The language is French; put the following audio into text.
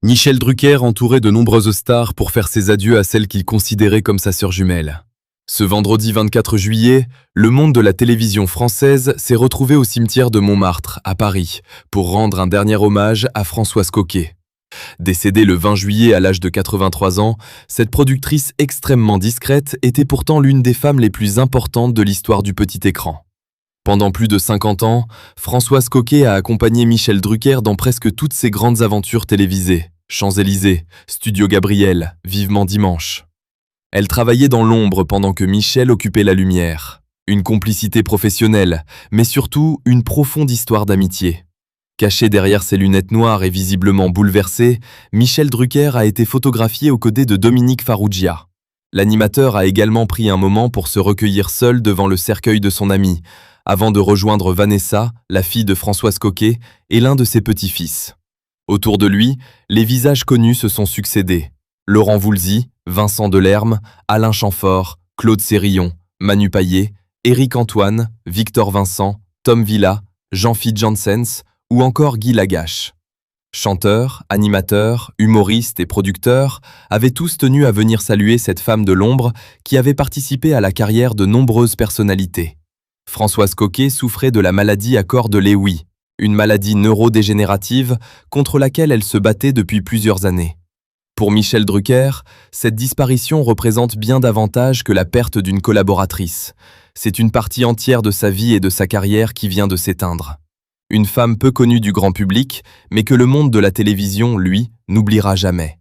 Michel Drucker entourait de nombreuses stars pour faire ses adieux à celle qu'il considérait comme sa sœur jumelle. Ce vendredi 24 juillet, le monde de la télévision française s'est retrouvé au cimetière de Montmartre, à Paris, pour rendre un dernier hommage à Françoise Coquet. Décédée le 20 juillet à l'âge de 83 ans, cette productrice extrêmement discrète était pourtant l'une des femmes les plus importantes de l'histoire du petit écran. Pendant plus de 50 ans, Françoise Coquet a accompagné Michel Drucker dans presque toutes ses grandes aventures télévisées. Champs-Élysées, Studio Gabriel, Vivement Dimanche. Elle travaillait dans l'ombre pendant que Michel occupait la lumière. Une complicité professionnelle, mais surtout une profonde histoire d'amitié. Caché derrière ses lunettes noires et visiblement bouleversé, Michel Drucker a été photographié aux côtés de Dominique Farrugia. L'animateur a également pris un moment pour se recueillir seul devant le cercueil de son ami, avant de rejoindre Vanessa, la fille de Françoise Coquet, et l'un de ses petits-fils. Autour de lui, les visages connus se sont succédés. Laurent Voulzy, Vincent Delerme, Alain Chamfort, Claude Sérillon, Manu Payet, Éric Antoine, Victor Vincent, Tom Villa, Jean-Philippe Janssens ou encore Guy Lagache. Chanteurs, animateurs, humoristes et producteurs avaient tous tenu à venir saluer cette femme de l'ombre qui avait participé à la carrière de nombreuses personnalités. Françoise Coquet souffrait de la maladie à corps de Lewy, une maladie neurodégénérative contre laquelle elle se battait depuis plusieurs années. Pour Michel Drucker, cette disparition représente bien davantage que la perte d'une collaboratrice. C'est une partie entière de sa vie et de sa carrière qui vient de s'éteindre. Une femme peu connue du grand public, mais que le monde de la télévision, lui, n'oubliera jamais.